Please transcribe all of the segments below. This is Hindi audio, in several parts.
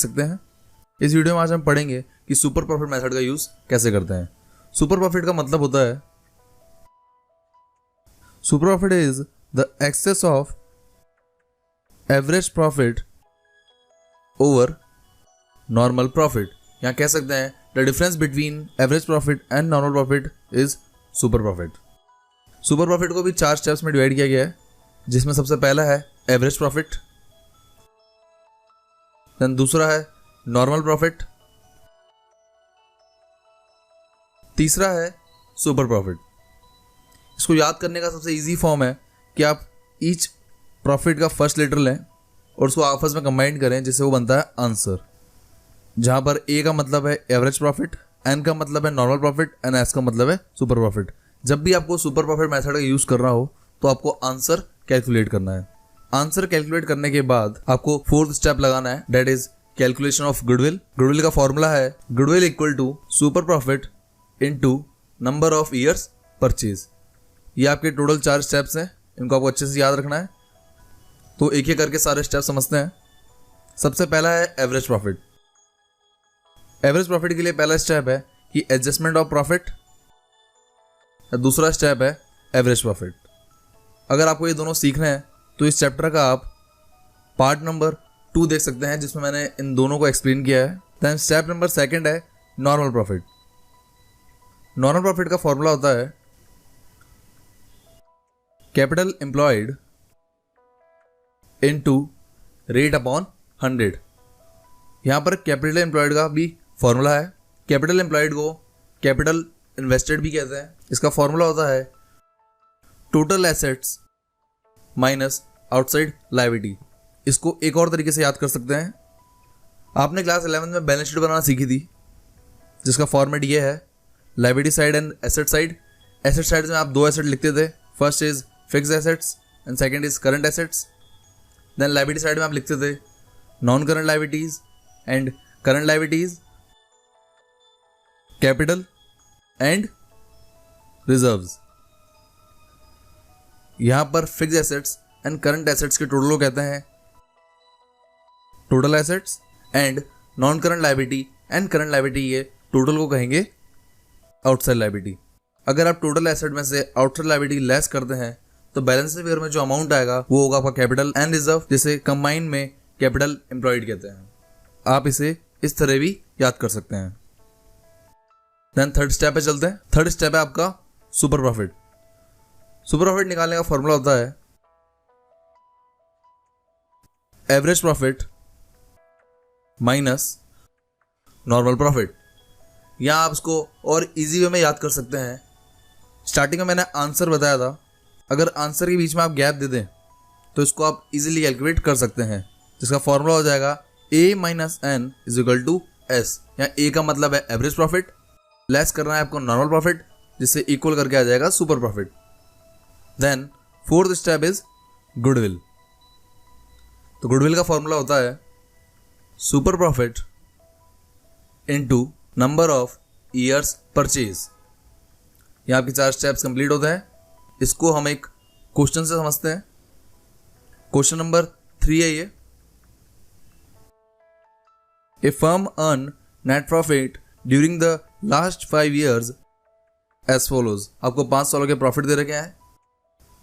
सकते हैं। इस वीडियो में आज हम पढ़ेंगे कि सुपर प्रॉफिट मेथड का यूज कैसे करते हैं। सुपर प्रॉफिट का मतलब होता है super profit is the excess of average profit over normal profit. यहाँ कह सकते हैं the difference between average profit and normal profit is super profit. Super profit को भी 4 स्टेप्स में डिवाइड किया गया है, जिसमें सबसे पहला है एवरेज प्रॉफिट, देन दूसरा है नॉर्मल प्रॉफिट, तीसरा है सुपर प्रॉफिट। इसको याद करने का सबसे इजी फॉर्म है कि आप ईच प्रॉफिट का फर्स्ट लेटर लें और उसको आपस में कंबाइन करें, जिससे वो बनता है आंसर। जहां पर ए का मतलब है एवरेज प्रॉफिट, एन का मतलब है नॉर्मल प्रॉफिट एंड एस का मतलब है सुपर प्रॉफिट। जब भी आपको सुपर प्रॉफिट मेथड का यूज करना हो तो आपको आंसर कैलकुलेट करना है। आंसर कैलकुलेट करने के बाद आपको 4th स्टेप लगाना है, that is calculation of goodwill. Goodwill का फॉर्मूला है goodwill equal to super profit into number of years purchase. ये आपके टोटल 4 स्टेप्स हैं, इनको आपको अच्छे से याद रखना है। तो एक एक करके सारे स्टेप समझते हैं। सबसे पहला है एवरेज प्रॉफिट। एवरेज प्रॉफिट के लिए पहला स्टेप है कि एडजस्टमेंट ऑफ प्रॉफिट, दूसरा स्टेप है एवरेज प्रॉफिट। अगर आपको ये दोनों सीखने हैं तो इस चैप्टर का आप पार्ट नंबर 2 देख सकते हैं, जिसमें मैंने इन दोनों को एक्सप्लेन किया है। देन स्टेप नंबर 2 है नॉर्मल प्रॉफिट। नॉर्मल प्रॉफिट का फॉर्मूला होता है capital employed into rate upon 100। यहां पर कैपिटल एम्प्लॉयड का भी फॉर्मूला है। कैपिटल एम्प्लॉयड को कैपिटल इन्वेस्टेड भी कहते हैं। इसका फॉर्मूला होता है total assets minus outside liability. इसको एक और तरीके से याद कर सकते हैं। आपने क्लास 11 में बैलेंस शीट बनाना सीखी थी, जिसका फॉर्मेट ये है liability side and asset side. Asset side में आप 2 एसेट लिखते थे, first is fixed assets and second is current assets. Then liability side में आप लिखते थे non current liabilities and current liabilities, capital and reserves. यहां पर fixed assets and current assets के टोटल को कहते हैं total assets and non current liability and current liability के टोटल को कहेंगे आउटसाइड लायबिलिटी। अगर आप टोटल एसेट में से आउटसाइड लायबिलिटी लेस करते हैं तो बैलेंस शीट में जो अमाउंट आएगा वो होगा आपका कैपिटल एंड रिजर्व, जिसे कंबाइन में कैपिटल एम्प्लॉयड कहते हैं। आप इसे इस तरह भी याद कर सकते हैं। देन 3rd स्टेप पे चलते हैं। 3rd स्टेप है आपका सुपर प्रॉफिट। सुपर प्रॉफिट निकालने का फॉर्मूला होता है average profit minus normal profit. यहां आप इसको और इजी वे में याद कर सकते हैं। स्टार्टिंग में मैंने आंसर बताया था, अगर आंसर के बीच में आप गैप दे दें तो इसको आप इजीली कैलकुलेट कर सकते हैं, जिसका फॉर्मूला हो जाएगा a minus N is equal to S. यहाँ a का मतलब है एवरेज प्रॉफिट, लेस करना है आपको नॉर्मल प्रॉफिट, जिससे इक्वल करके आ जाएगा super profit. Then 4th step is goodwill. तो गुडविल का फॉर्मूला होता है super profit into number of years purchase. यहाँ आपके 4 स्टेप्स कंप्लीट होते हैं। इसको हम एक क्वेश्चन से समझते हैं। क्वेश्चन नंबर 3 है ये। A firm earn net profit during the last 5 years as follows. आपको 5 सालों के प्रॉफिट दे रखे हैं,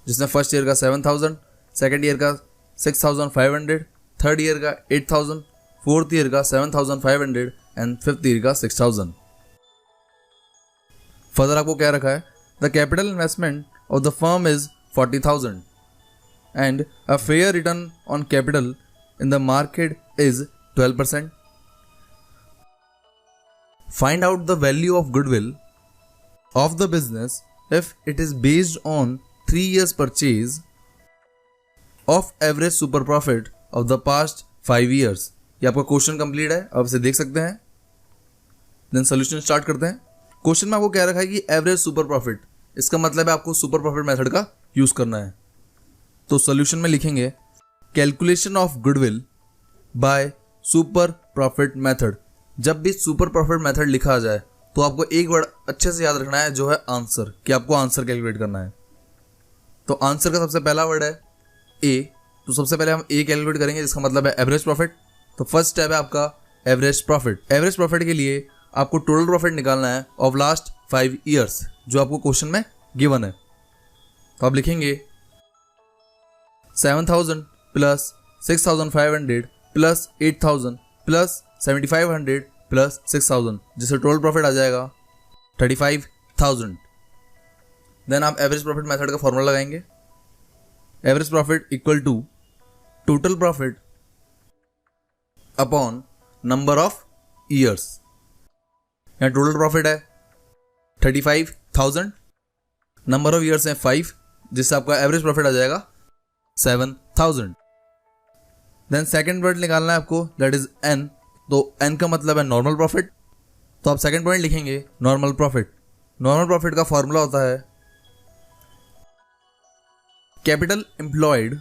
जिसमें फर्स्ट ईयर का 7,000, सेकेंड ईयर का 6,500, थर्ड ईयर का 8,000, फोर्थ ईयर का 7,500 एंड फिफ्थ ईयर का 6,000। फर्दर आपको क्या रखा है, the capital investment of the firm is 40,000 and a fair return on capital in the market is 12%. Find out the value of goodwill of the business if it is based on 3 years purchase of average super profit of the past 5 years. ये आपका क्वेश्चन कंप्लीट है, आप इसे देख सकते हैं। देन सोल्यूशन स्टार्ट करते हैं। क्वेश्चन में आपको क्या रखा है कि एवरेज सुपर प्रॉफिट, इसका मतलब है आपको सुपर प्रॉफिट मेथड का यूज करना है। तो सोल्यूशन में लिखेंगे calculation of goodwill by super profit method. जब भी सुपर प्रॉफिट मेथड लिखा आ जाए तो आपको एक वर्ड अच्छे से याद रखना है, जो है आंसर, कि आपको आंसर कैलकुलेट करना है। तो आंसर का सबसे पहला वर्ड है ए। तो सबसे पहले हम ए कैलकुलेट करेंगे, जिसका मतलब है एवरेज प्रॉफिट। तो फर्स्ट स्टेप है आपका एवरेज प्रॉफिट। एवरेज प्रॉफिट के लिए आपको टोटल प्रॉफिट निकालना है ऑफ लास्ट 5 ईयर्स, जो आपको क्वेश्चन में गिवन है। तो आप लिखेंगे 7000 प्लस 6500 प्लस 8000 प्लस 7500 प्लस 6000, जिससे टोटल प्रॉफिट आ जाएगा 35,000। देन आप एवरेज प्रॉफिट मेथड का फॉर्मूला लगाएंगे। Average profit equal to total profit upon number of years. यहाँ टोटल प्रॉफिट है 35,000, नंबर ऑफ ईयर्स है 5, जिससे आपका एवरेज प्रॉफिट आ जाएगा 7,000। देन सेकेंड पॉइंट निकालना है आपको, दैट इज एन। तो एन का मतलब है नॉर्मल प्रॉफिट, तो आप सेकेंड पॉइंट लिखेंगे नॉर्मल प्रॉफिट। नॉर्मल प्रॉफिट का फॉर्मूला होता है capital employed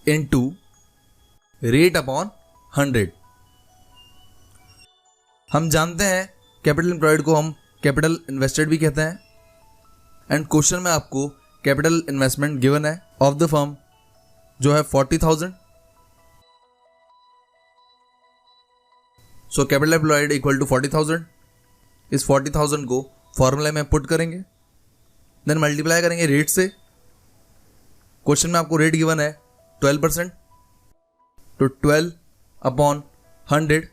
into rate upon 100। हम जानते हैं कैपिटल एम्प्लॉयड को हम कैपिटल इन्वेस्टेड भी कहते हैं, एंड क्वेश्चन में आपको कैपिटल इन्वेस्टमेंट गिवन है ऑफ द फर्म जो है 40,000। So capital employed equal to 40,000। इस 40,000 को फॉर्मूले में पुट करेंगे, देन मल्टीप्लाई करेंगे रेट से। क्वेश्चन में आपको रेट गिवन है 12%, तो 12 अपॉन 100,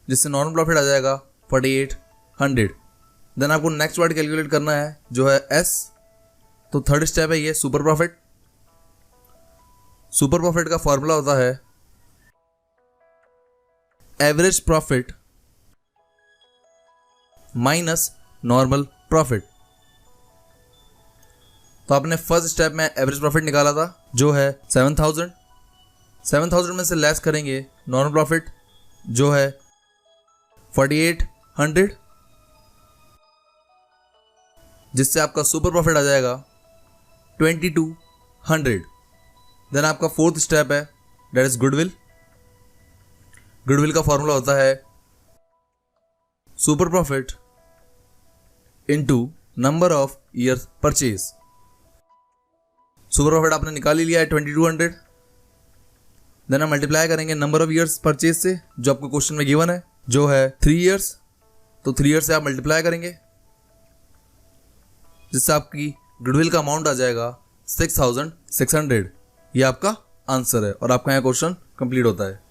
जिससे नॉर्मल प्रॉफिट आ जाएगा 4800। देन आपको नेक्स्ट वर्ड कैलकुलेट करना है जो है एस। तो थर्ड स्टेप है ये सुपर प्रॉफिट। सुपर प्रॉफिट का फॉर्मूला होता है average profit minus normal profit. तो आपने फर्स्ट स्टेप में एवरेज प्रॉफिट निकाला था जो है 7,000। 7,000 में से लेस करेंगे नॉर्मल प्रॉफिट जो है 4800, जिससे आपका सुपर प्रॉफिट आ जाएगा 2200। देन आपका फोर्थ स्टेप है दैट इज गुडविल। गुडविल का फॉर्मूला होता है super profit into number of years purchase. Super profit आपने निकाल ही लिया है 2200। देन हम मल्टीप्लाई करेंगे नंबर ऑफ ईयर्स परचेज से, जो आपको क्वेश्चन में गिवन है जो है 3 ईयर्स। तो 3 ईयर्स से आप मल्टीप्लाई करेंगे, जिससे आपकी गुडविल का अमाउंट आ जाएगा 6,600। ये आपका आंसर है और आपका यहाँ क्वेश्चन कंप्लीट होता है।